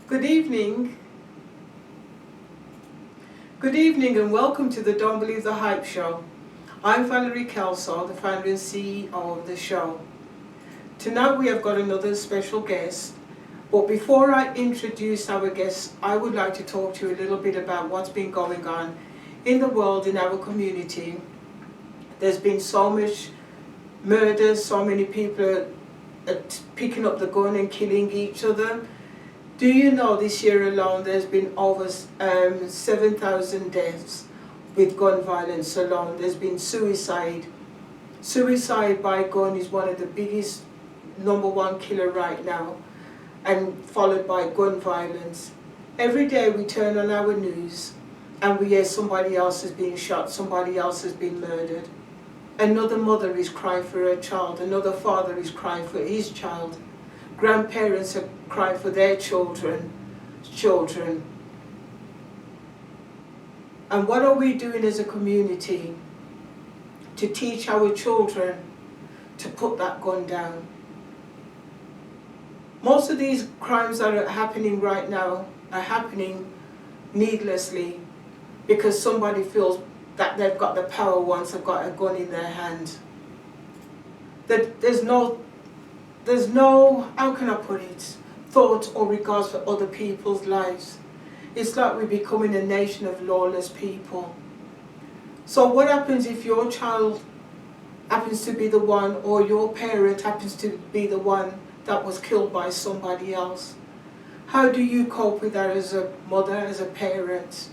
Good evening. Good evening and welcome to the Don't Believe the Hype show. I'm Valerie, the founder and CEO of the show. Tonight we have got another special guest, but before I introduce our guest, I would like to talk to you a little bit about what's been going on in the world, in our community. There's been so much murder, so many people are picking up the gun and killing each other. Do you know this year alone there's been over 7,000 deaths with gun violence alone. There's been suicide. Suicide by gun is one of the biggest #1 killer right now, and followed by gun violence. Every day we turn on our news and we hear somebody else has been shot, somebody else has been murdered. Another mother is crying for her child, another father is crying for his child. Grandparents are crying for their children. And what are we doing as a community to teach our children to put that gun down? Most of these crimes that are happening right now are happening needlessly because somebody feels that they've got the power once they've got a gun in their hand. That there's no, how can I put it, thought or regards for other people's lives. It's like we're becoming a nation of lawless people. So what happens if your child happens to be the one, or your parent happens to be the one that was killed by somebody else? How do you cope with that as a mother, as a parent?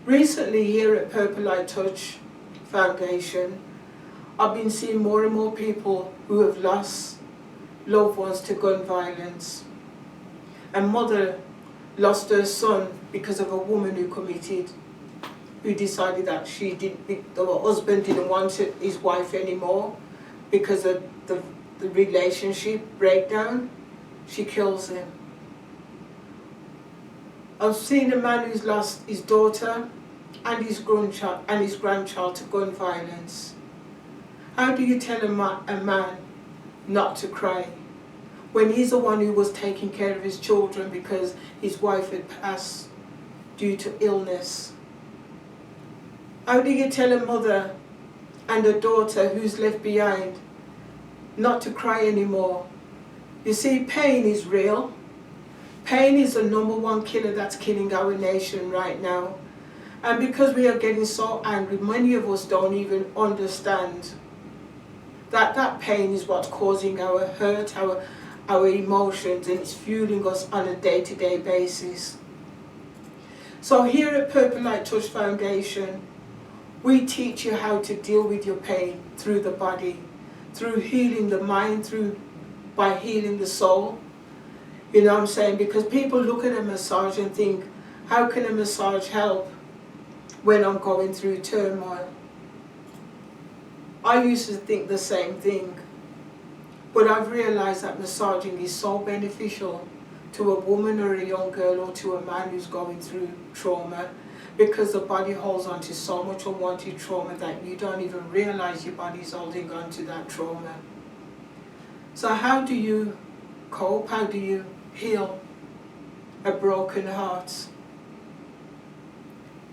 Recently here at Purple Light Touch Foundation, I've been seeing more and more people who have lost loved ones to gun violence. A mother lost her son because of a woman who decided that the husband didn't want his wife anymore because of the relationship breakdown. She kills him. I've seen a man who's lost his daughter and his grandchild to gun violence. How do you tell a man not to cry when he's the one who was taking care of his children because his wife had passed due to illness? How do you tell a mother and a daughter who's left behind not to cry anymore? You see, pain is real. Pain is the #1 killer that's killing our nation right now. And because we are getting so angry, many of us don't even understand that pain is what's causing our hurt, our emotions, and it's fueling us on a day-to-day basis. So here at Purple Light Touch Foundation, we teach you how to deal with your pain through the body, through healing the mind, by healing the soul. You know what I'm saying? Because people look at a massage and think, how can a massage help when I'm going through turmoil? I used to think the same thing, but I've realized that massaging is so beneficial to a woman or a young girl or to a man who's going through trauma, because the body holds on to so much unwanted trauma that you don't even realize your body's holding on to that trauma. So how do you cope? How do you heal a broken heart?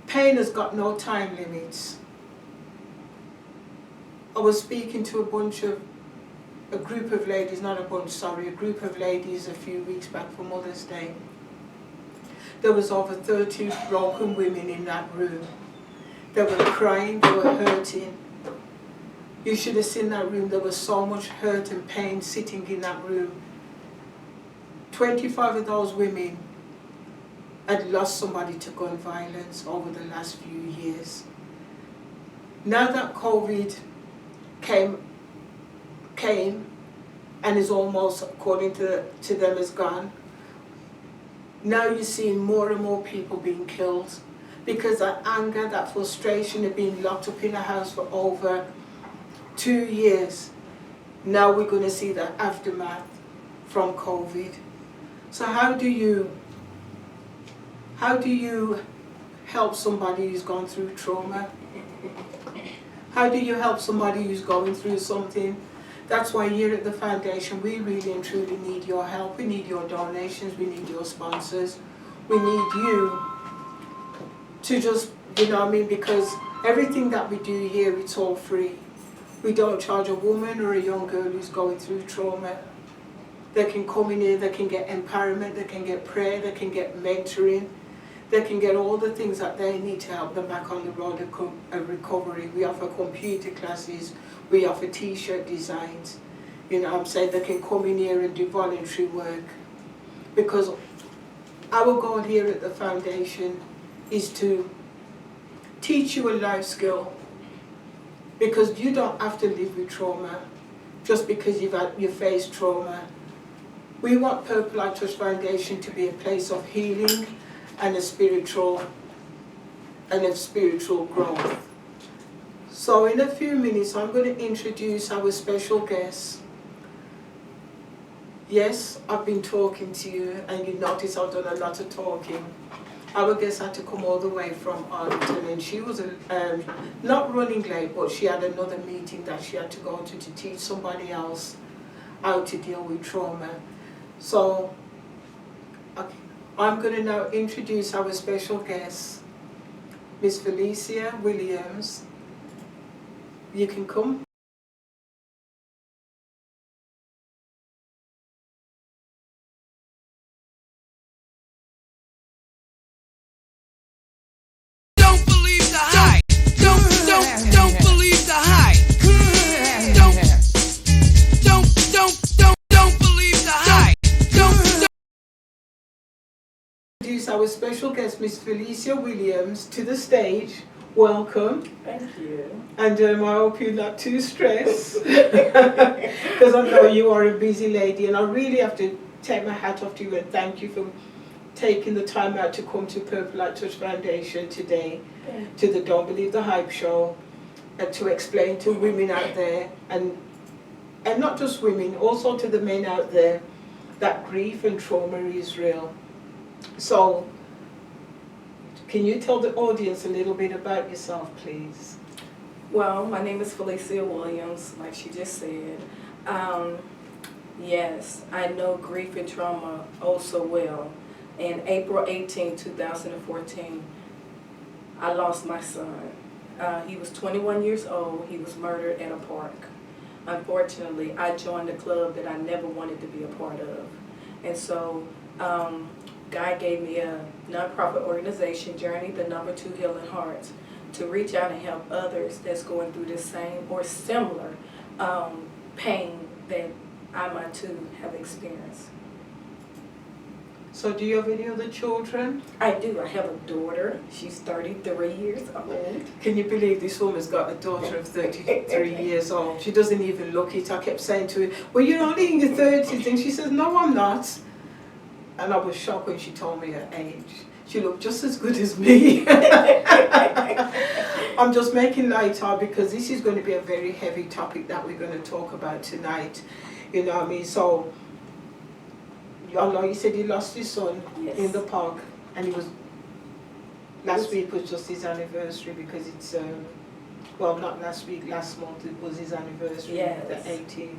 Pain has got no time limits. I was speaking to a group of ladies a few weeks back for Mother's Day. There was over 30 broken women in that room. They were crying, they were hurting. You should have seen that room. There was so much hurt and pain sitting in that room. 25 of those women had lost somebody to gun violence over the last few years. Now that COVID came and is almost, according to them, is gone, now you're seeing more and more people being killed because that anger, that frustration of being locked up in a house for over 2 years. Now we're going to see the aftermath from COVID. So how do you help somebody who's gone through trauma? How do you help somebody who's going through something That's why here at the foundation we really and truly need your help. We need your donations, we need your sponsors. We need you to just, you know what I mean, because everything that we do here, it's all free. We don't charge a woman or a young girl who's going through trauma. They can come in here, they can get empowerment, they can get prayer, they can get mentoring, they can get all the things that they need to help them back on the road of recovery. We offer computer classes, we offer t-shirt designs. You know what I'm saying? They can come in here and do voluntary work. Because our goal here at the foundation is to teach you a life skill. Because you don't have to live with trauma just because you faced trauma. We want Purple Light Touch Foundation to be a place of healing and of spiritual growth. So in a few minutes I'm going to introduce our special guest. Yes, I've been talking to you and you notice I've done a lot of talking. Our guest had to come all the way from Arlington, and she was not running late, but she had another meeting that she had to go to teach somebody else how to deal with trauma. So okay, I'm going to now introduce our special guest, Miss Felicia Williams. You can come. Introduce our special guest, Miss Felicia Williams, to the stage. Welcome. Thank you. And I hope you're not too stressed, because I know you are a busy lady, and I really have to take my hat off to you and thank you for taking the time out to come to Purple Light Touch Foundation today, to the Don't Believe the Hype show, and to explain to women out there, and not just women, also to the men out there, that grief and trauma is real. So, can you tell the audience a little bit about yourself, please? Well, my name is Felicia Williams, like she just said. Yes, I know grief and trauma oh so well. In April 18, 2014, I lost my son. He was 21 years old. He was murdered at a park. Unfortunately, I joined a club that I never wanted to be a part of. And so, God gave me a nonprofit organization, Journey the #2 Healing Hearts, to reach out and help others that's going through the same or similar pain that I too have experienced. So do you have any other children? I do. I have a daughter. She's 33 years old. Can you believe this woman's got a daughter of 33 years old? She doesn't even look it. I kept saying to her, well, you're only in your 30s. And she says, no, I'm not. And I was shocked when she told me her age. She looked just as good as me. I'm just making light of, because this is going to be a very heavy topic that we're going to talk about tonight. You know what I mean? So, I know you said you lost your son in the park, and it was, last week was just his anniversary, because it's, well, not last week, last month it was his anniversary, the 18th.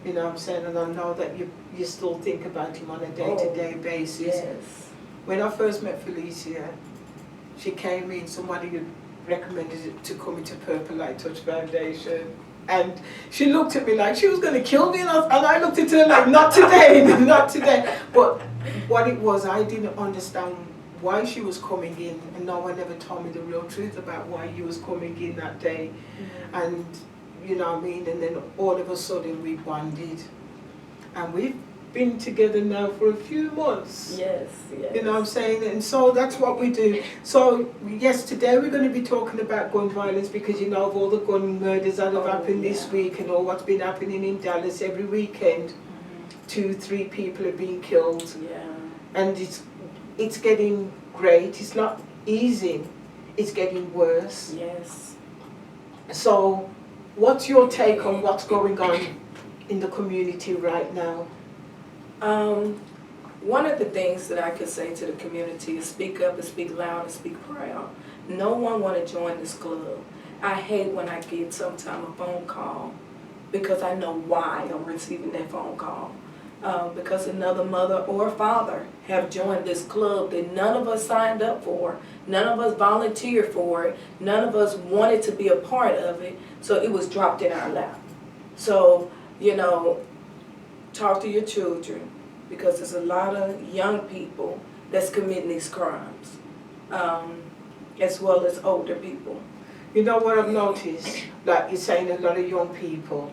You know what I'm saying? And I know that you still think about him on a day-to-day basis. Yes. When I first met Felicia, she came in, somebody recommended it to come into Purple Light Touch Foundation. And she looked at me like she was going to kill me, and I looked at her like, not today, not today. But what it was, I didn't understand why she was coming in, and no one ever told me the real truth about why he was coming in that day. And you know what I mean? And then all of a sudden we bonded. And we've been together now for a few months. Yes, yes. You know what I'm saying? And so that's what we do. So yes, today we're going to be talking about gun violence, because you know of all the gun murders that have happened this week, and all what's been happening in Dallas every weekend. 2-3 people are being killed. Yeah. And it's getting great. It's not easy. It's getting worse. Yes. So what's your take on what's going on in the community right now? One of the things that I could say to the community is speak up and speak loud and speak proud. No one want to join this club. I hate when I get sometime a phone call because I know why I'm receiving that phone call. Because another mother or father have joined this club that none of us signed up for, none of us volunteered for it, none of us wanted to be a part of it, so it was dropped in our lap. So, you know, talk to your children, because there's a lot of young people that's committing these crimes, as well as older people. You know what I've noticed? Like you're saying, a lot of young people,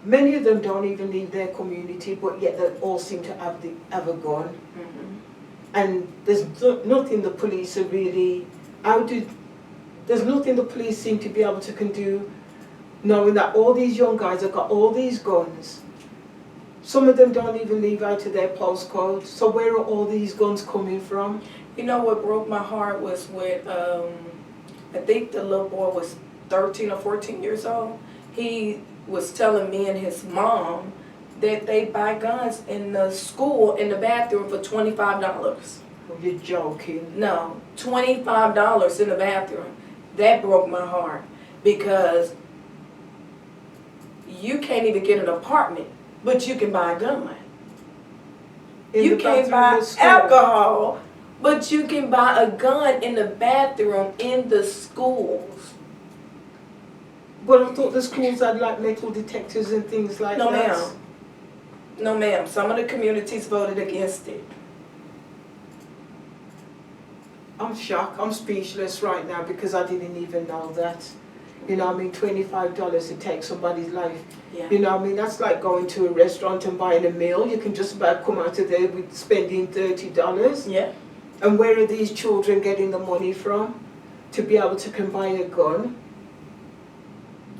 many of them don't even leave their community, but yet they all seem to have a gun. Mm-hmm. And there's nothing the police are really, there's nothing the police seem to be able to can do, knowing that all these young guys have got all these guns. Some of them don't even leave out of their postcode. So where are all these guns coming from? You know what broke my heart was with, I think the little boy was 13 or 14 years old. He was telling me and his mom that they buy guns in the school, in the bathroom, for $25. Oh, you're joking. No, $25 in the bathroom. That broke my heart, because you can't even get an apartment, but you can buy a gun. You can't buy alcohol, but you can buy a gun in the bathroom in the schools. But I thought the schools had like metal detectors and things like No, that. ma'am. No, ma'am. Some of the communities voted against it. I'm shocked. I'm speechless right now because I didn't even know that. You know what I mean? $25 to take somebody's life. Yeah. You know what I mean? That's like going to a restaurant and buying a meal. You can just about come out of there with spending $30. Yeah. And where are these children getting the money from to be able to come buy a gun?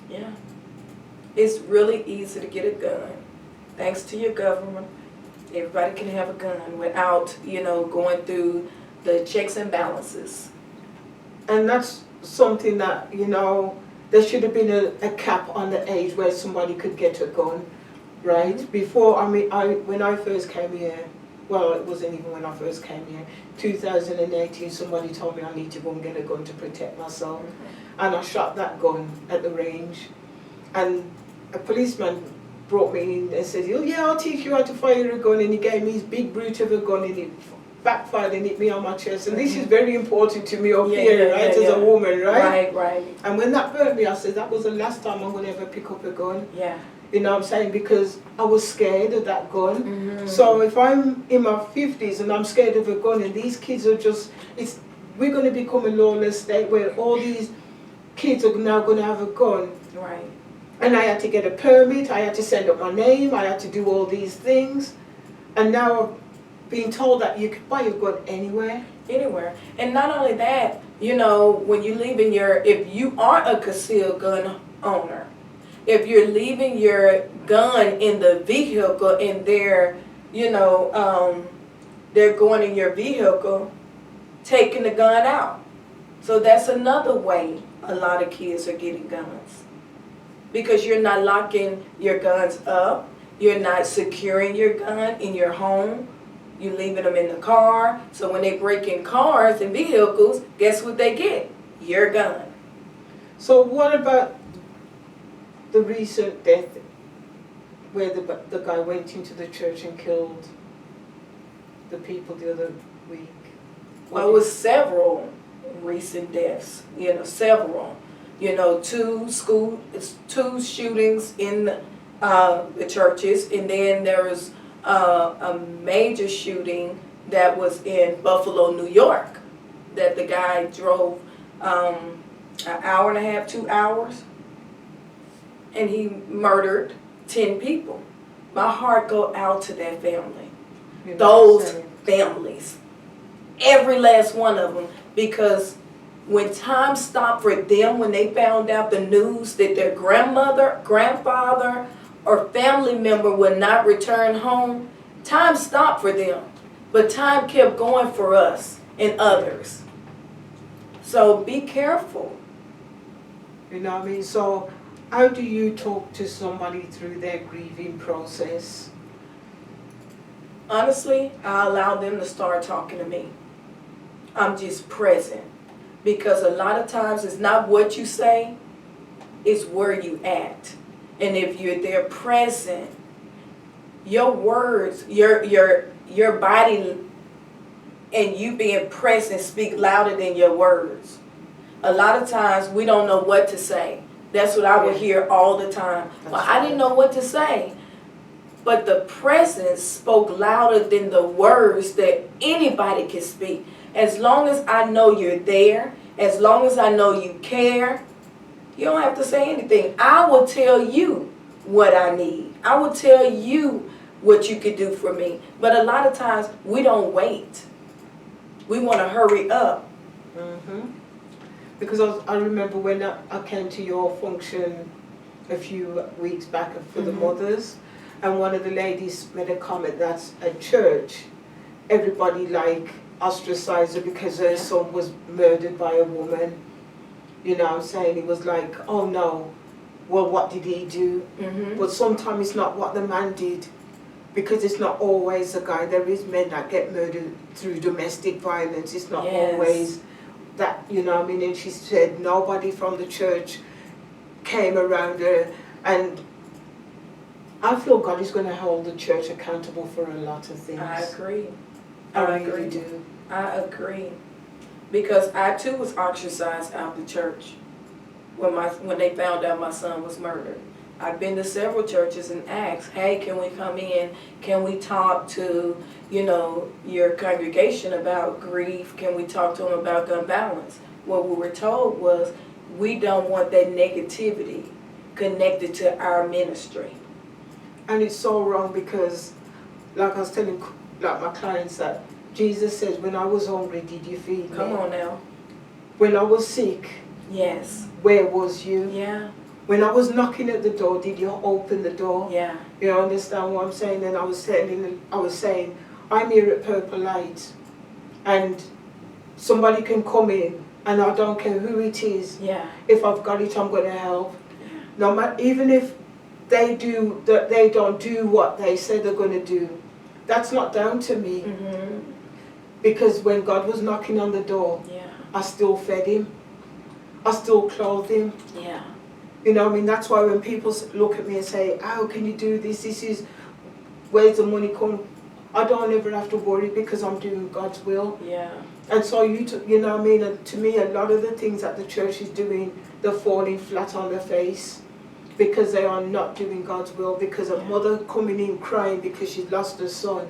Yeah. It's really easy to get a gun. Thanks to your government, everybody can have a gun without, you know, going through the checks and balances. And that's something that, you know, there should have been a cap on the age where somebody could get a gun, right? Before, I mean, when I first came here, well, it wasn't even when I first came here, 2018, somebody told me I need to go and get a gun to protect myself. And I shot that gun at the range. And a policeman brought me in and said, oh yeah, I'll teach you how to fire a gun. And he gave me his big brute of a gun and it backfired and hit me on my chest. And this is very important to me up here, right, as a woman, right? Right. And when that burnt me, I said, that was the last time I'm going to ever pick up a gun. Yeah. You know what I'm saying? Because I was scared of that gun. So if I'm in my 50s and I'm scared of a gun and these kids are just, we're going to become a lawless state where all these kids are now going to have a gun. Right. And I had to get a permit, I had to send up my name, I had to do all these things. And now I've been told that you can buy a gun anywhere. Anywhere. And not only that, you know, when you leave in if you are a concealed gun owner, if you're leaving your gun in the vehicle and they're, you know, they're going in your vehicle, taking the gun out. So that's another way a lot of kids are getting guns. Because you're not locking your guns up, you're not securing your gun in your home, you're leaving them in the car. So when they break in cars and vehicles, guess what they get? Your gun. So what about the recent death where the guy went into the church and killed the people the other week? Well, it was several recent deaths, you know, several. You know, two shootings in the churches, and then there was a major shooting that was in Buffalo, New York, that the guy drove an hour and a half, 2 hours, and he murdered 10 people. My heart go out to that family, those families, every last one of them, because when time stopped for them, when they found out the news that their grandmother, grandfather, or family member would not return home, time stopped for them. But time kept going for us and others. So be careful. You know what I mean? So how do you talk to somebody through their grieving process? Honestly, I allow them to start talking to me. I'm just present. Because a lot of times it's not what you say, is where you at. And if you're there present, your words, your body and you being present speak louder than your words. A lot of times we don't know what to say. That's what I would hear all the time. Well, I didn't know what to say. But the presence spoke louder than the words that anybody can speak. As long as I know you're there, as long as I know you care, you don't have to say anything. I will tell you what I need. I will tell you what you could do for me. But a lot of times we don't wait. We want to hurry up. Mm-hmm. Because I remember when I came to your function a few weeks back for the mothers, and one of the ladies made a comment that at church, everybody like ostracized her because her son was murdered by a woman. You know what I'm saying? It was like, oh no, well, what did he do? But sometimes it's not what the man did, because it's not always the guy. There is men that get murdered through domestic violence. It's not always that, you know what I mean? And she said nobody from the church came around her, and I feel God is going to hold the church accountable for a lot of things. I agree. I really do. I agree. Because I too was ostracized out the church when they found out my son was murdered. I've been to several churches and asked, hey, can we come in? Can we talk to, you know, your congregation about grief? Can we talk to them about gun violence? What we were told was, we don't want that negativity connected to our ministry. And it's so wrong, because, like I was telling like my clients, that Jesus says, when I was hungry, did you feed me? Come on now. When I was sick, yes, where was you? Yeah. When I was knocking at the door, did you open the door? Yeah. You understand what I'm saying? And I was saying, I'm here at Purple Light, and somebody can come in, and I don't care who it is. Yeah. If I've got it, I'm going to help. Yeah. No matter, even if they don't do what they say they're going to do, that's not down to me. Because when God was knocking on the door, I still fed him. I still clothed him. Yeah. You know what I mean? That's why when people look at me and say, how can you do this? This is, where's the money come? I don't ever have to worry, because I'm doing God's will. Yeah. And so you know what I mean? And to me, a lot of the things that the church is doing, they're falling flat on their face, because they are not doing God's will. Because a mother coming in crying because she lost her son,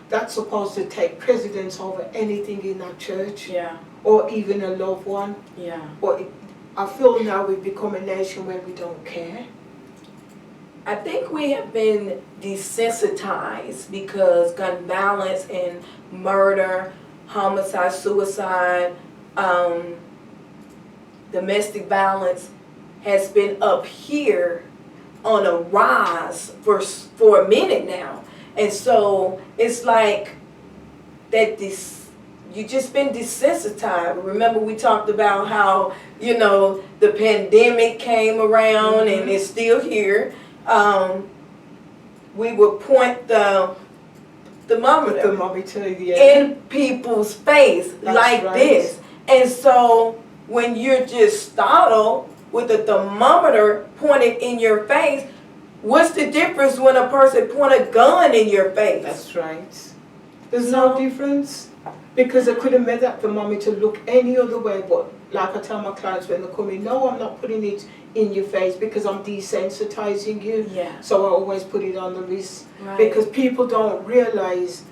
that's supposed to take precedence over anything in that church. Yeah. Or even a loved one. Yeah. But I feel now we've become a nation where we don't care. I think we have been desensitized, because gun violence and murder, homicide, suicide, domestic violence has been up here on a rise for a minute now. And so it's like that you just been desensitized. Remember, we talked about how, you know, the pandemic came around and it's still here. We would point the thermometer in people's face. That's like right. This. And so when you're just startled with the thermometer pointed in your face, what's the difference when a person point a gun in your face? That's right. There's no difference. Because I could have made that thermometer look any other way, but like I tell my clients when they come in, no, I'm not putting it in your face, because I'm desensitizing you. Yeah. So I always put it on the wrist. Right. Because people don't realize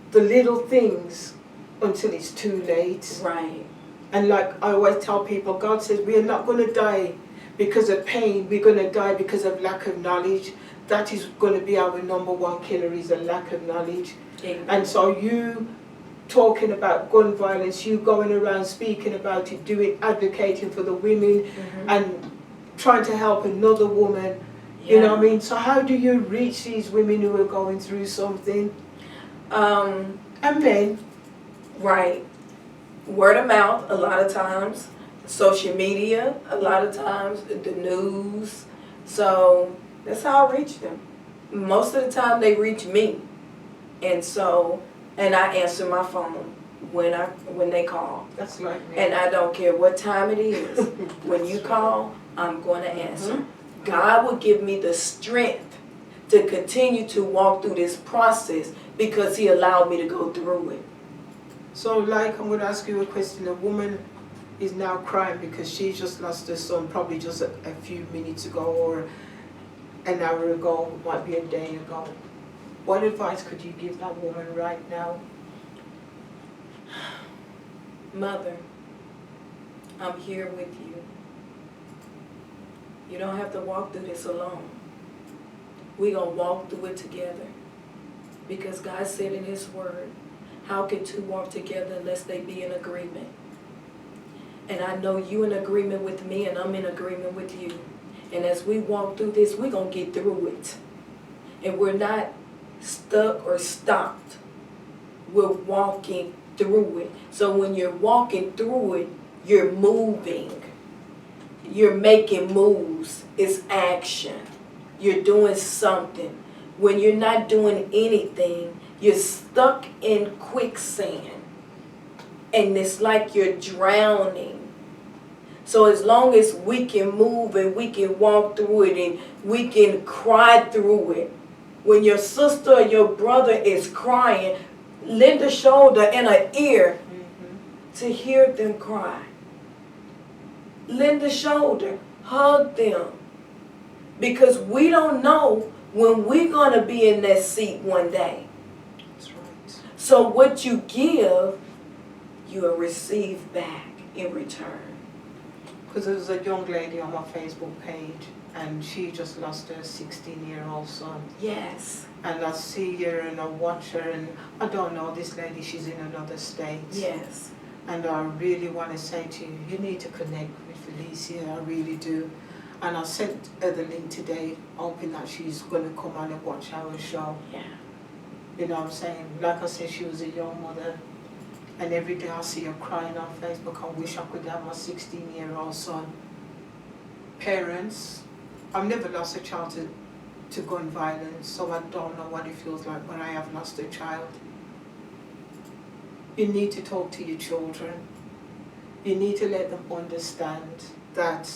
the little things until it's too late. Right. And like I always tell people, God says we are not going to die because of pain, we're going to die because of lack of knowledge. That is going to be our number one killer, is a lack of knowledge. Amen. And so you talking about gun violence, you going around speaking about it, advocating for the women, and trying to help another woman, you know what I mean? So how do you reach these women who are going through something? And men. Right. Word of mouth, a lot of times. Social media, a lot of times. The news. So that's how I reach them. Most of the time they reach me. And so, and I answer my phone when they call. That's like me. And I don't care what time it is. When you call, I'm going to answer. God will give me the strength to continue to walk through this process because He allowed me to go through it. So, like, I'm going to ask you a question. A woman is now crying because she just lost her son probably just a few minutes ago, or an hour ago, might be a day ago. What advice could you give that woman right now? Mother, I'm here with you. You don't have to walk through this alone. We're going to walk through it together. Because God said in His Word, how can two walk together unless they be in agreement? And I know you in agreement with me, and I'm in agreement with you. And as we walk through this, we're going to get through it. And we're not stuck or stopped. We're walking through it. So when you're walking through it, you're moving. You're making moves. It's action. You're doing something. When you're not doing anything, you're stuck in quicksand. And it's like you're drowning. So as long as we can move and we can walk through it and we can cry through it, when your sister or your brother is crying, lend a shoulder and an ear to hear them cry. Lend a shoulder, hug them. Because we don't know when we're going to be in that seat one day. That's right. So what you give, you will receive back in return. Because there was a young lady on my Facebook page, and she just lost her 16-year-old son. Yes. And I see her and I watch her, and I don't know this lady, she's in another state. Yes. And I really want to say to you, you need to connect with Felicia, I really do. And I sent her the link today, hoping that she's going to come on and watch our show. Yeah. You know what I'm saying? Like I said, she was a young mother. And every day I see her crying on Facebook, I wish I could have my 16-year-old son. Parents, I've never lost a child to gun violence, so I don't know what it feels like when I have lost a child. You need to talk to your children. You need to let them understand that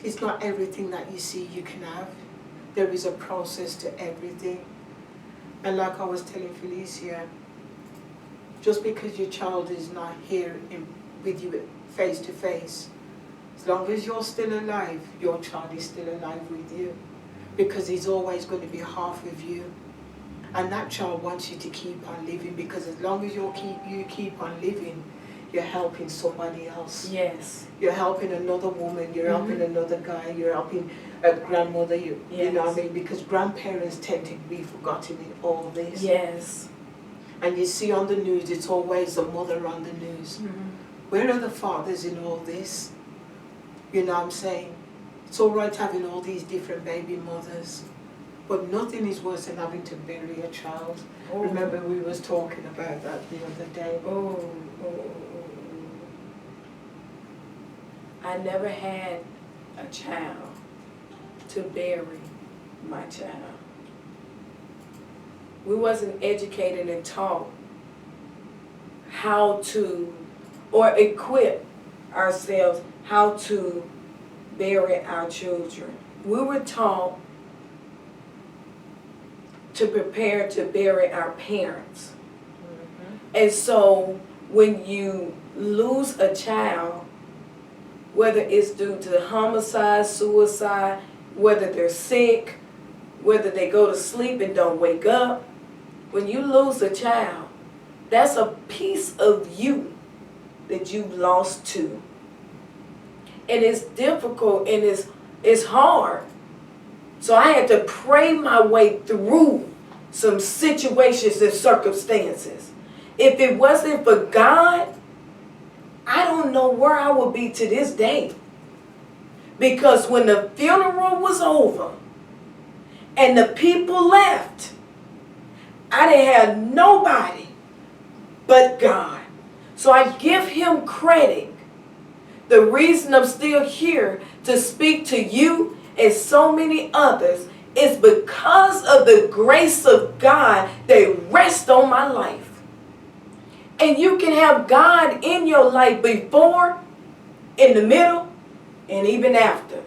it's not everything that you see you can have. There is a process to everything. And like I was telling Felicia, just because your child is not here with you face to face, as long as you're still alive, your child is still alive with you. Because he's always going to be half of you. And that child wants you to keep on living, because as long as you keep on living, you're helping somebody else. Yes. You're helping another woman, you're helping another guy, you're helping a grandmother, you know what I mean? Because grandparents tend to be forgotten in all this. Yes. And you see on the news, it's always the mother on the news. Where are the fathers in all this? You know what I'm saying? It's all right having all these different baby mothers, but nothing is worse than having to bury a child. Oh. Remember we was talking about that the other day. I never had a child to bury my child. We wasn't educated and taught how to, or equip ourselves how to bury our children. We were taught to prepare to bury our parents. And so when you lose a child, whether it's due to homicide, suicide, whether they're sick, whether they go to sleep and don't wake up, when you lose a child, that's a piece of you that you've lost too. And it's difficult and it's hard. So I had to pray my way through some situations and circumstances. If it wasn't for God, I don't know where I would be to this day. Because when the funeral was over and the people left, I didn't have nobody but God. So I give Him credit. The reason I'm still here to speak to you and so many others is because of the grace of God that rests on my life. And you can have God in your life before, in the middle, and even after.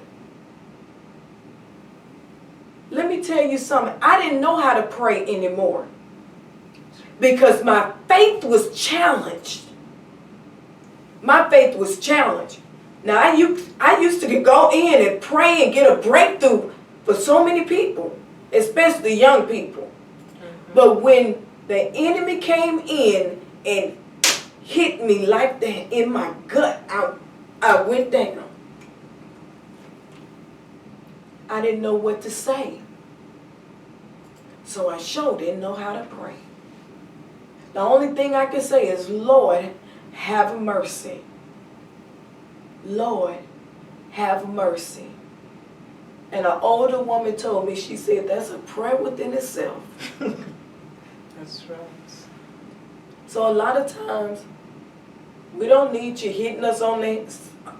Let me tell you something. I didn't know how to pray anymore because my faith was challenged. My faith was challenged. Now, I used to go in and pray and get a breakthrough for so many people, especially young people. But when the enemy came in and hit me like that in my gut, I went down. I didn't know what to say. So I sure didn't know how to pray. The only thing I could say is, Lord, have mercy. Lord, have mercy. And an older woman told me, she said, that's a prayer within itself. That's right. So a lot of times, we don't need you hitting us on the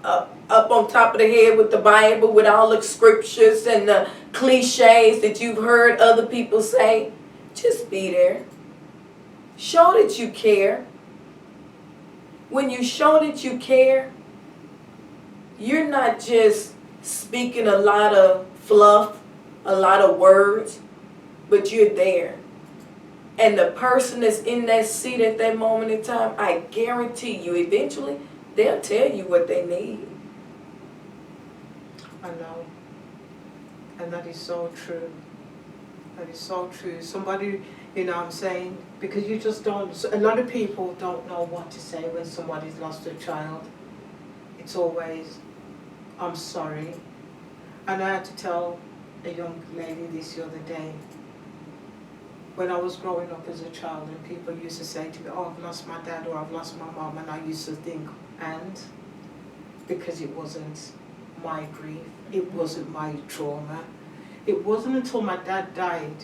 up on top of the head with the Bible, with all the scriptures and the cliches that you've heard other people say. Just be there. Show that you care. When you show that you care, you're not just speaking a lot of fluff, a lot of words, but you're there. And the person that's in that seat at that moment in time, I guarantee you, eventually, they'll tell you what they need. I know. And that is so true. That is so true. Somebody, you know what I'm saying? Because you just don't, a lot of people don't know what to say when somebody's lost a child. It's always, I'm sorry. And I had to tell a young lady this the other day. When I was growing up as a child and people used to say to me, oh, I've lost my dad or I've lost my mom, and I used to think, and? Because it wasn't my grief, it wasn't my trauma. It wasn't until my dad died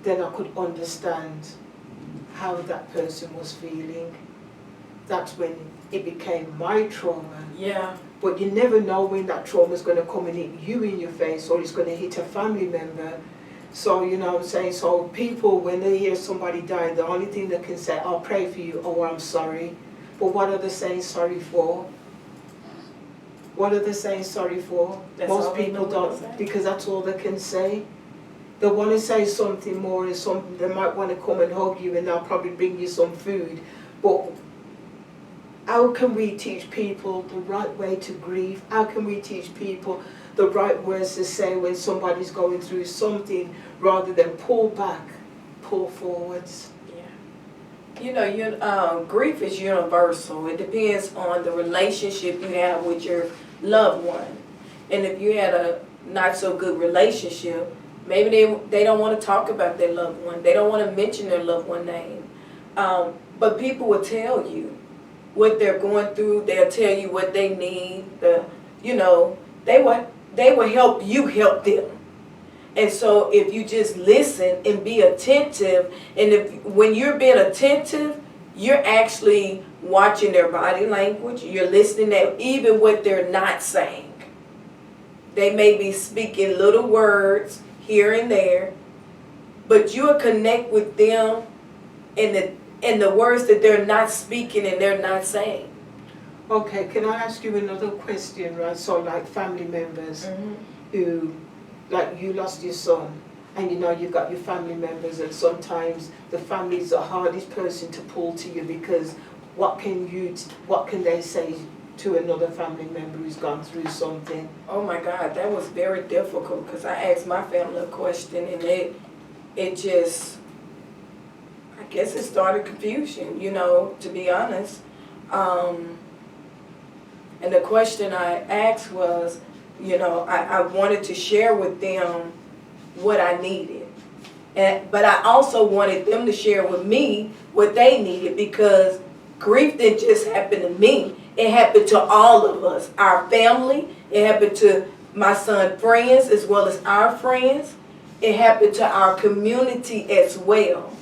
then I could understand how that person was feeling. That's when it became my trauma. Yeah. But you never know when that trauma is going to come and hit you in your face, or it's going to hit a family member. So, you know what I'm saying? So people, when they hear somebody die, the only thing they can say, I'll pray for you, or I'm sorry. But what are they saying sorry for? What are they saying sorry for? Most people don't, because that's all they can say. They want to say something more, and something they might want to come and hug you, and they'll probably bring you some food. But how can we teach people the right way to grieve? How can we teach people the right words to say when somebody's going through something, rather than pull back, pull forwards? Yeah. You know, grief is universal. It depends on the relationship you have with your loved one. And if you had a not so good relationship, maybe they don't want to talk about their loved one. They don't want to mention their loved one name. But people will tell you what they're going through. They'll tell you what they need. They will help you help them. And so if you just listen and be attentive, and when you're being attentive, you're actually watching their body language. You're listening to even what they're not saying. They may be speaking little words here and there, but you will connect with them in the words that they're not speaking and they're not saying. Okay, can I ask you another question, right? So like family members who, like you lost your son, and you know you got your family members, and sometimes the family is the hardest person to pull to you, because what can they say to another family member who's gone through something? Oh my God, that was very difficult, because I asked my family a question, and it just, I guess it started confusion, to be honest. And the question I asked was, I wanted to share with them what I needed. But I also wanted them to share with me what they needed, because grief didn't just happen to me. It happened to all of us, our family. It happened to my son's friends as well as our friends. It happened to our community as well.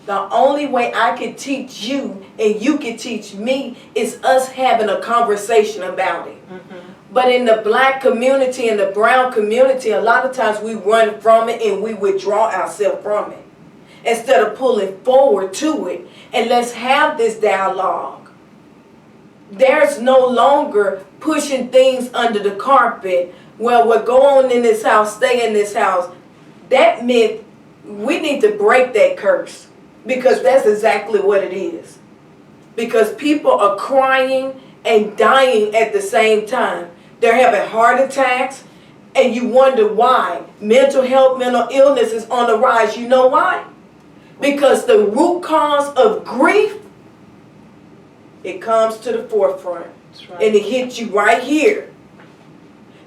The only way I could teach you and you could teach me is us having a conversation about it. But in the black community and the brown community, a lot of times we run from it and we withdraw ourselves from it, instead of pulling forward to it. And let's have this dialogue. there's no longer pushing things under the carpet. Well, what go on in this house, stay in this house. That meant we need to break that curse, because that's exactly what it is. Because people are crying and dying at the same time. They're having heart attacks, and you wonder why. Mental health, mental illness is on the rise. You know why? Because the root cause of grief, it comes to the forefront. Right. And it hits you right here.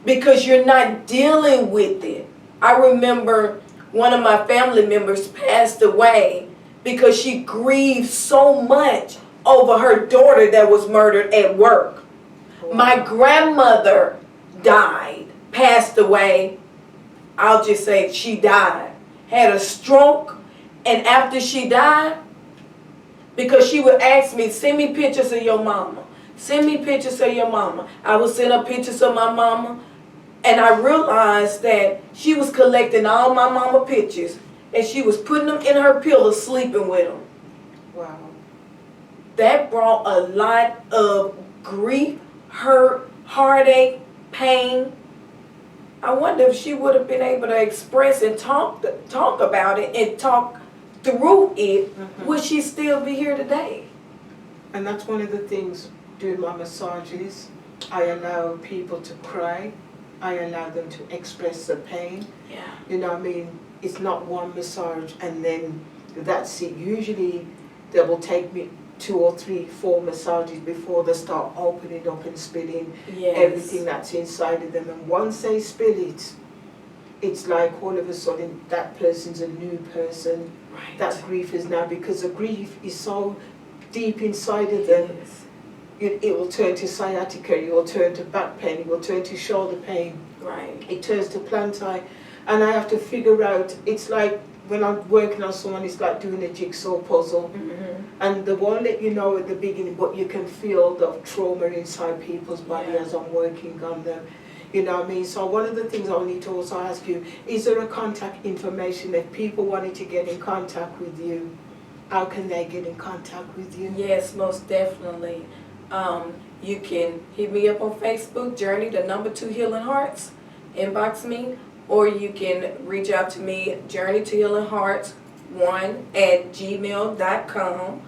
Because you're not dealing with it. I remember one of my family members passed away because she grieved so much over her daughter that was murdered at work. Wow. My grandmother died, passed away. I'll just say she died. Had a stroke, and after she died, because she would ask me, send me pictures of your mama. Send me pictures of your mama. I would send her pictures of my mama. And I realized that she was collecting all my mama pictures, and she was putting them in her pillow, sleeping with them. Wow. That brought a lot of grief, hurt, heartache, pain. I wonder if she would have been able to express and talk about it and talk through it, would she still be here today? And that's one of the things doing my massages. I allow people to cry. I allow them to express the pain. Yeah. You know what I mean? It's not one massage and then that's it. Usually they will take me 2 or 3, 4 massages before they start opening up and spilling everything that's inside of them. And once they spill it, it's like all of a sudden that person's a new person. Right. That grief is now, because the grief is so deep inside of them. Yes. It will turn to sciatica, it will turn to back pain, it will turn to shoulder pain. Right. It turns to plantar. And I have to figure out, it's like when I'm working on someone, it's like doing a jigsaw puzzle. Mm-hmm. And they won't let you know at the beginning, but you can feel the trauma inside people's body as I'm working on them. You know what I mean? So one of the things I'll need to also ask you, is there a contact information if people wanted to get in contact with you? How can they get in contact with you? Yes, most definitely. You can hit me up on Facebook, Journey, the number 2 Healing Hearts, inbox me, or you can reach out to me, Journey to Healing Hearts 1@gmail.com,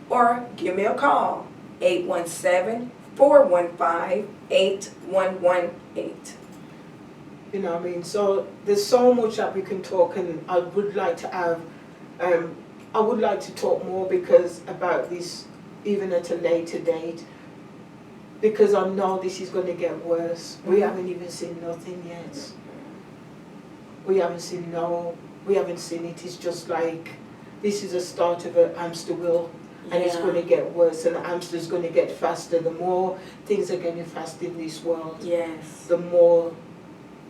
or give me a call, 817-415-8118. You know what I mean? So there's so much that we can talk, and I would like to have, I would like to talk more because about this even at a later date, because I know this is going to get worse. We haven't even seen nothing yet. We haven't seen it. It's just like, this is the start of a hamster wheel, and it's going to get worse, and the hamster's going to get faster. The more things are getting faster in this world, the more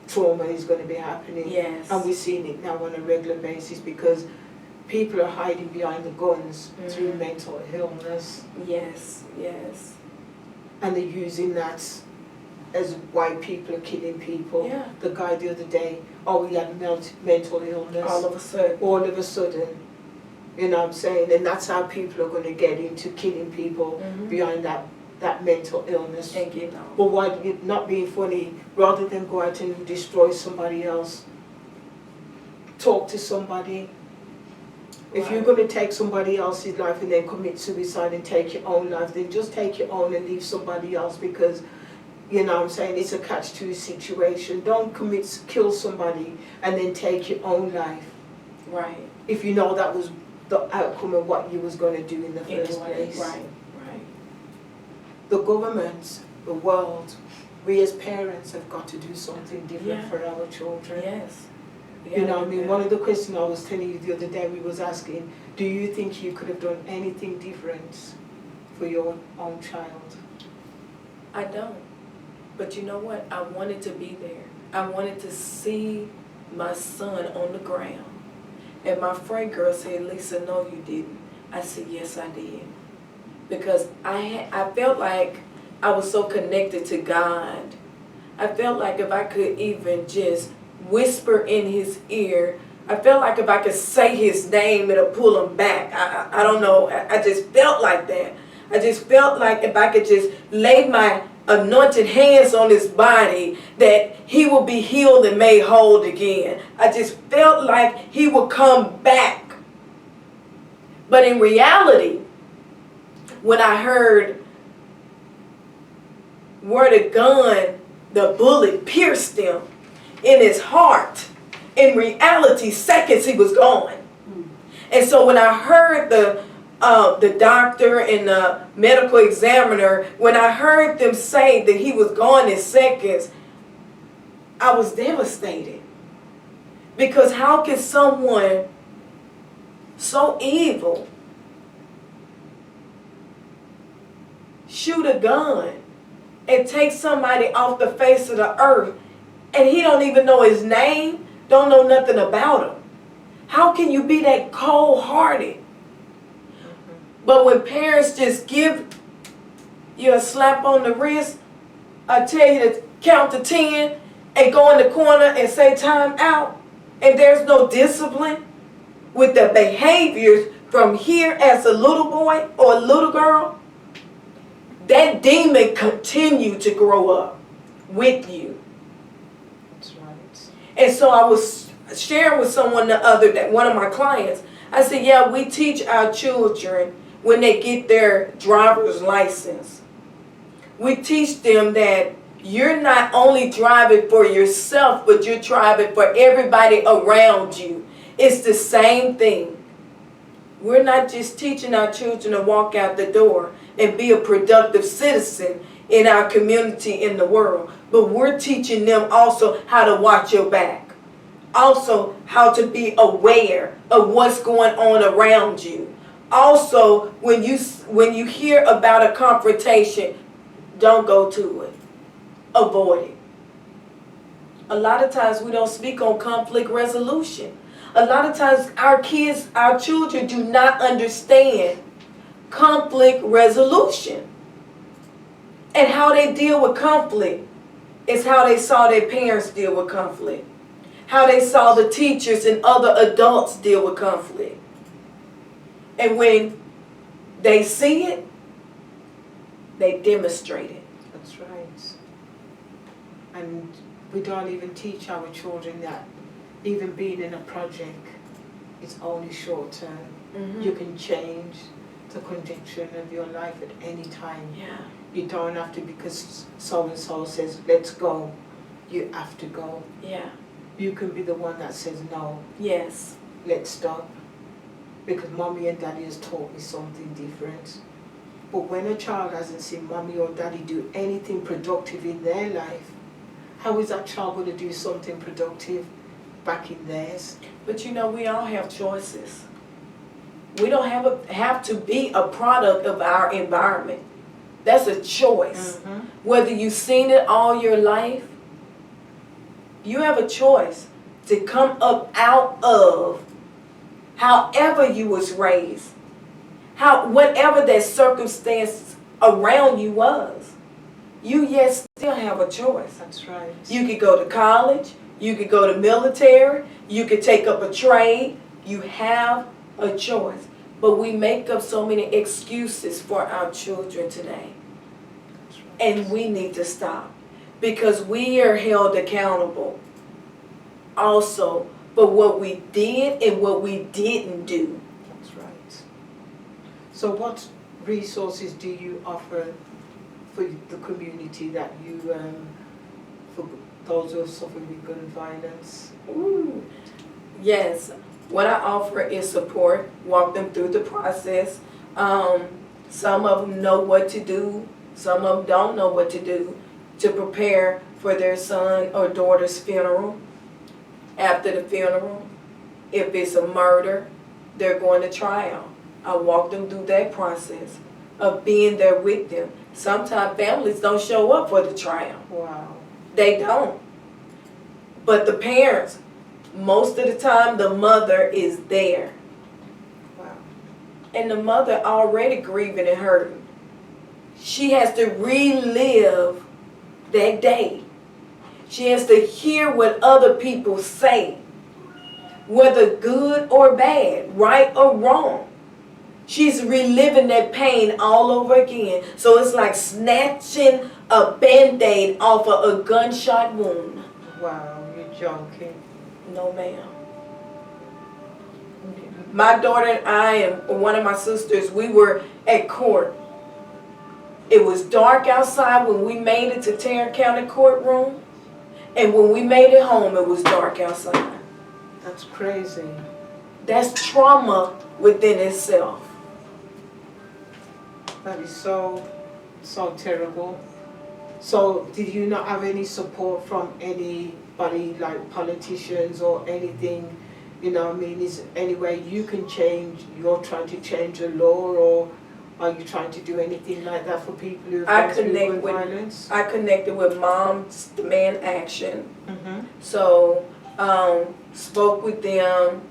trauma is going to be happening. Yes. And we're seeing it now on a regular basis because people are hiding behind the guns through mental illness. Yes, yes. And they're using that as why people are killing people. Yeah. The guy the other day, he had mental illness. All of a sudden. All of a sudden. You know what I'm saying? And that's how people are going to get into killing people behind that mental illness. And get on. But why, not being funny, rather than go out and destroy somebody else, talk to somebody. If you're going to take somebody else's life and then commit suicide and take your own life, then just take your own and leave somebody else, because, you know what I'm saying, it's a catch-2 situation. Don't kill somebody and then take your own life. Right. If you know that was the outcome of what you was going to do in the first place. Right, right. The government, the world, we as parents have got to do something different for our children. Yes. You know what I mean? One of the questions I was telling you the other day, we was asking, do you think you could have done anything different for your own child? I don't. But you know what? I wanted to be there. I wanted to see my son on the ground. And my friend girl said, Lisa, no you didn't. I said, yes I did. Because I felt like I was so connected to God. I felt like if I could even just whisper in his ear, I felt like if I could say his name, it'll pull him back. I don't know. I just felt like that. I just felt like if I could just lay my anointed hands on his body, that he will be healed and made whole again. I just felt like he would come back. But in reality, when I heard where the bullet pierced him in his heart, in reality, seconds he was gone. And so when I heard the doctor and the medical examiner, when I heard them say that he was gone in seconds, I was devastated. Because how can someone so evil shoot a gun and take somebody off the face of the earth, and he don't even know his name, don't know nothing about him? How can you be that cold-hearted? But when parents just give you a slap on the wrist, I tell you to count to 10 and go in the corner and say time out, and there's no discipline with the behaviors from here as a little boy or a little girl, that demon continue to grow up with you. That's right. And so I was sharing with someone one of my clients, I said, yeah, we teach our children when they get their driver's license. We teach them that you're not only driving for yourself, but you're driving for everybody around you. It's the same thing. We're not just teaching our children to walk out the door and be a productive citizen in our community, in the world, but we're teaching them also how to watch your back. Also, how to be aware of what's going on around you. Also, when you hear about a confrontation, don't go to it. Avoid it. A lot of times we don't speak on conflict resolution. A lot of times our children do not understand conflict resolution. And how they deal with conflict is how they saw their parents deal with conflict. How they saw the teachers and other adults deal with conflict. And when they see it, they demonstrate it. That's right. And we don't even teach our children that even being in a project is only short term. Mm-hmm. You can change the condition of your life at any time. Yeah. You don't have to, because so-and-so says, let's go. You have to go. Yeah. You can be the one that says, no. Yes. Let's stop. Because mommy and daddy has taught me something different. But when a child hasn't seen mommy or daddy do anything productive in their life, how is that child going to do something productive back in theirs? But you know, we all have choices. We don't have to be a product of our environment. That's a choice. Mm-hmm. Whether you've seen it all your life, you have a choice to come up out of however you was raised, whatever that circumstance around you was. You still have a choice. That's right. You could go to college, you could go to military, you could take up a trade. You have a choice. But we make up so many excuses for our children today. That's right. And we need to stop, because we are held accountable also for what we did and what we didn't do. That's right. So what resources do you offer for the community that you, for those who are suffering with gun violence? Ooh. Yes, what I offer is support, walk them through the process. Some of them know what to do, some of them don't know what to do to prepare for their son or daughter's funeral. After the funeral, if it's a murder, they're going to trial. I walk them through that process of being there with them. Sometimes families don't show up for the trial. Wow. They don't. But the parents, most of the time, the mother is there. Wow. And the mother already grieving and hurting. She has to relive that day. She has to hear what other people say, whether good or bad, right or wrong. She's reliving that pain all over again. So it's like snatching a Band-Aid off of a gunshot wound. Wow, you're joking. No, ma'am. My daughter and I and one of my sisters, we were at court. It was dark outside when we made it to Tarrant County courtroom. And when we made it home, it was dark outside. That's crazy. That's trauma within itself. That is so terrible. So did you not have any support from anybody, like politicians or anything? You know what I mean? Is there any way you can change, you're trying to change the law, or are you trying to do anything like that for people who have gone through violence? I connected with Moms Demand Action. Mm-hmm. So, spoke with them,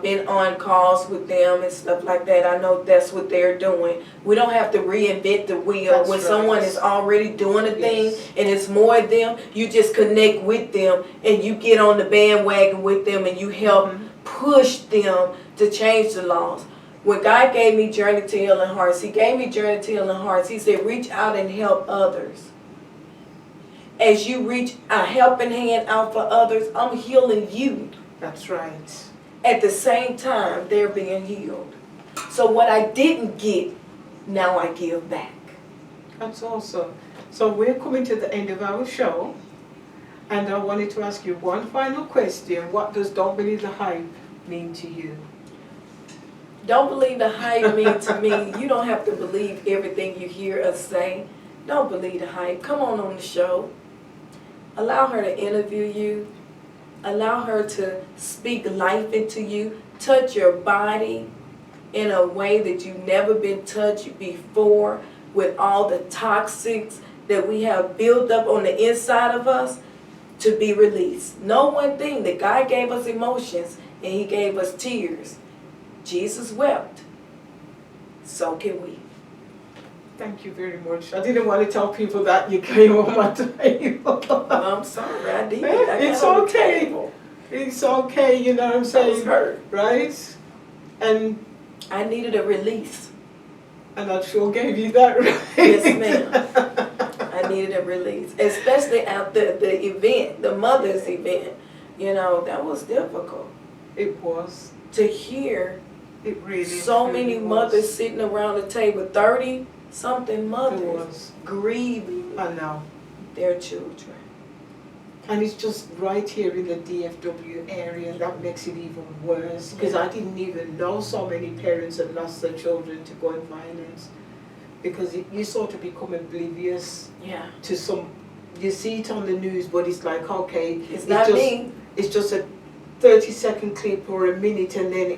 been on calls with them and stuff like that. I know that's what they're doing. We don't have to reinvent the wheel. That's when right. someone is already doing a thing Yes. and it's more of them, you just connect with them and you get on the bandwagon with them and you help push them to change the laws. When God gave me Journey to Healing Hearts, He gave me Journey to Healing Hearts. He said, reach out and help others. As you reach a helping hand out for others, I'm healing you. That's right. At the same time, they're being healed. So what I didn't get, now I give back. That's awesome. So we're coming to the end of our show, and I wanted to ask you one final question. What does Don't Believe the Hype mean to you? Don't believe the hype means to me, you don't have to believe everything you hear us say. Don't believe the hype. Come on the show. Allow her to interview you. Allow her to speak life into you. Touch your body in a way that you've never been touched before, with all the toxics that we have built up on the inside of us to be released. Know one thing, that God gave us emotions and He gave us tears. Jesus wept. So can we. Thank you very much. I didn't want to tell people that you came on my table. I'm sorry, I did. It's okay. It's okay, you know what I'm saying? I was hurt. Right? And I needed a release. And I sure gave you that right. Yes, ma'am. I needed a release. Especially after the event, the mother's event. You know, that was difficult. It was. To hear it really, so really many was. mothers sitting around the table, 30-something mothers grieving I know. their children. And it's just right here in the DFW area, and that makes it even worse. Because I didn't even know so many parents had lost their children to gun violence. Because you sort of become oblivious to some, you see it on the news, but it's like, okay, it's not just, me. It's just a 30-second clip or a minute, and then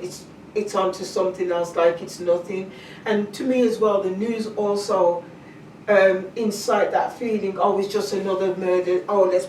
it's on to something else like it's nothing. And to me as well, the news also incite that feeling, oh, it's just another murder, oh, let's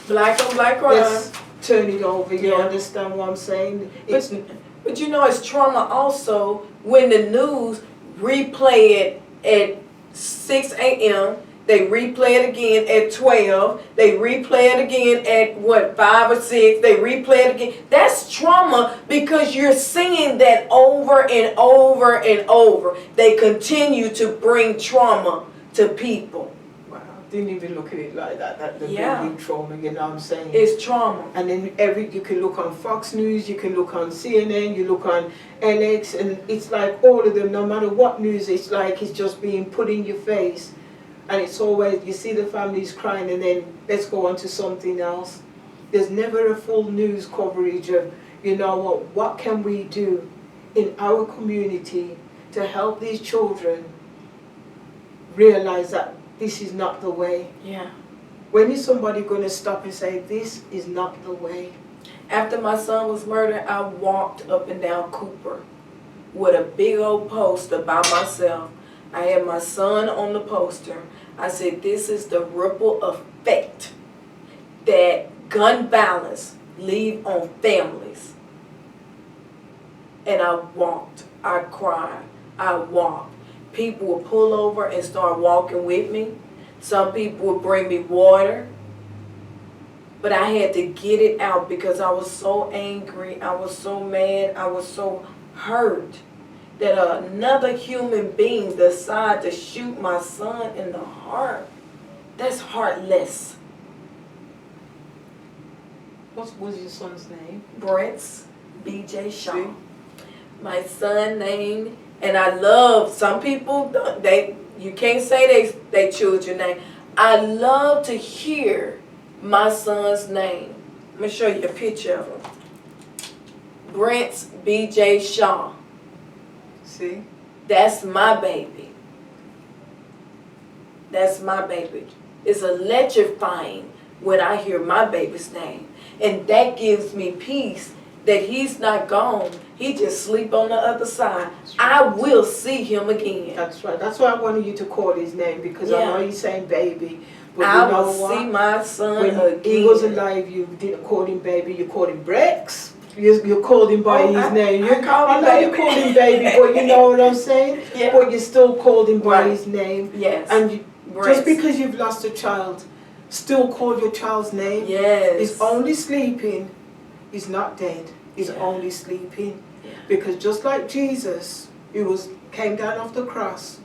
black on black crime. Let's turn it over. You understand what I'm saying? But you know, it's trauma also when the news replay it at 6 a.m. They replay it again at 12. They replay it again at 5 or 6. They replay it again. That's trauma because you're seeing that over and over and over. They continue to bring trauma to people. Didn't even look at it like that. That the building trauma, you know what I'm saying? It's trauma. And then you can look on Fox News, you can look on CNN, you look on LX, and it's like all of them, no matter what news, it's like it's just being put in your face. And it's always, you see the families crying, and then let's go on to something else. There's never a full news coverage of, you know what can we do in our community to help these children realize that this is not the way. Yeah. When is somebody going to stop and say, this is not the way? After my son was murdered, I walked up and down Cooper with a big old poster by myself. I had my son on the poster. I said, this is the ripple effect that gun violence leave on families. And I walked. I cried. I walked. People would pull over and start walking with me. Some people would bring me water. But I had to get it out because I was so angry. I was so mad. I was so hurt that another human being decide to shoot my son in the heart, that's heartless. What was your son's name? Brent's B.J. Shaw. See? My son name, and I love, some people, you can't say they children name. I love to hear my son's name. Let me show you a picture of him. Brent's B.J. Shaw. See? That's my baby. That's my baby. It's electrifying when I hear my baby's name. And that gives me peace that he's not gone. He just sleep on the other side. I will see him again. That's right. That's why I wanted you to call his name, because I know you're saying baby. But I you know will what? see my son when again. He was alive, you didn't call him baby, you called him Brex. You called him by his name. I know baby. You called him baby, but you know what I'm saying? Yeah. But you still called him by his name. Yes. And just because you've lost a child, still call your child's name. Yes. He's only sleeping. He's not dead. He's only sleeping. Yeah. Because just like Jesus, came down off the cross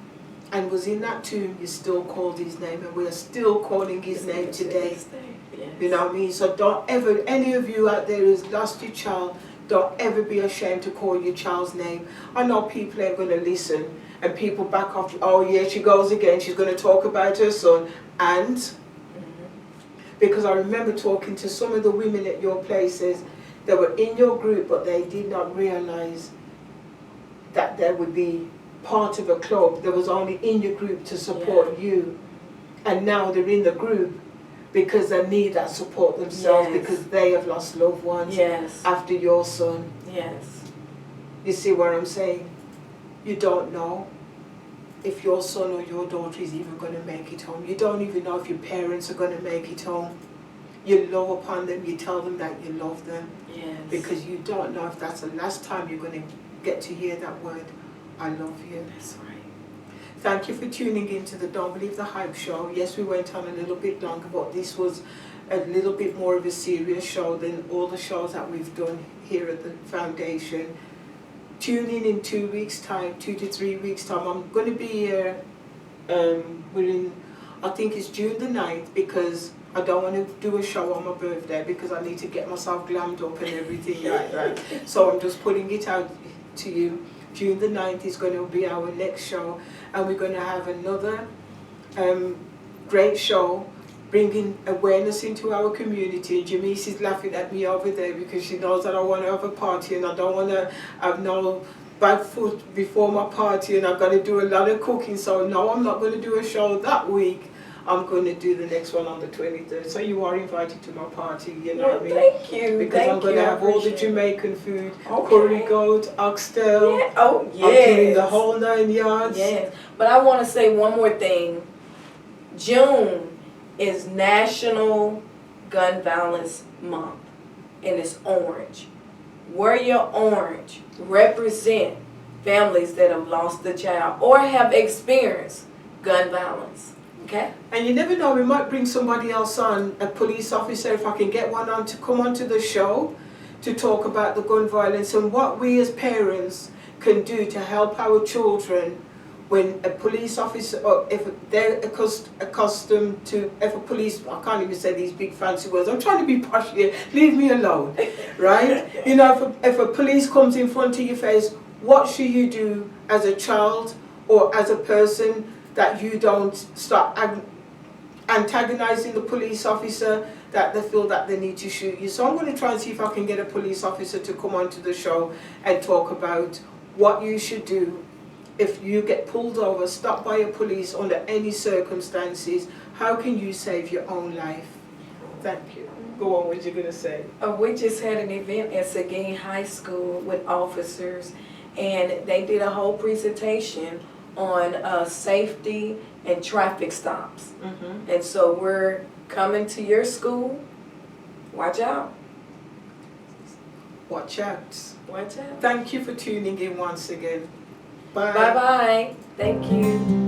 and was in that tomb, you still called his name, and we are still calling his name today. Yes. You know what I mean? So don't ever, any of you out there who's lost your child, don't ever be ashamed to call your child's name. I know people ain't going to listen, and people back off, oh yeah, she goes again, she's going to talk about her son. And because I remember talking to some of the women at your places that were in your group, but they did not realize that they would be part of a club that was only in your group to support you. And now they're in the group because they need that support themselves, because they have lost loved ones after your son. Yes. You see what I'm saying? You don't know if your son or your daughter is even going to make it home. You don't even know if your parents are going to make it home. You love upon them, you tell them that you love them. Yes. Because you don't know if that's the last time you're going to get to hear that word, I love you. That's right. Thank you for tuning in to the Don't Believe the Hype show. Yes, we went on a little bit longer, but this was a little bit more of a serious show than all the shows that we've done here at the foundation. Tune in 2 weeks' time, 2 to 3 weeks' time. I'm going to be here, I think it's June the 9th, because I don't want to do a show on my birthday because I need to get myself glammed up and everything like that. So I'm just putting it out to you. June the 9th is going to be our next show, and we're going to have another great show bringing awareness into our community. Janice is laughing at me over there because she knows that I want to have a party and I don't want to have no bad food before my party, and I've got to do a lot of cooking. So no, I'm not going to do a show that week. I'm going to do the next one on the 23rd. So you are invited to my party, you know what I mean? Thank you. Because I'm going to have all the Jamaican food, curry goat, oxtail. Yeah. Oh, yes. I'm doing the whole 9 yards. Yes. But I want to say one more thing. June is National Gun Violence Month, and it's orange. Wear your orange. Represent families that have lost a child or have experienced gun violence. Okay. And you never know, we might bring somebody else on, a police officer, if I can get one on to come onto the show to talk about the gun violence and what we as parents can do to help our children when a police officer, or if they're accustomed to, if a police, I can't even say these big fancy words, I'm trying to be posh here, leave me alone, right? You know, if a police comes in front of your face, what should you do as a child or as a person that you don't start antagonizing the police officer, that they feel that they need to shoot you. So I'm going to try and see if I can get a police officer to come onto the show and talk about what you should do if you get pulled over, stopped by a police under any circumstances. How can you save your own life? Thank you. Go on, what you're going to say. We just had an event at Seguin High School with officers, and they did a whole presentation on safety and traffic stops. And so we're coming to your school. Watch out. Watch out. Watch out. Thank you for tuning in once again. Bye. Bye-bye. Thank you.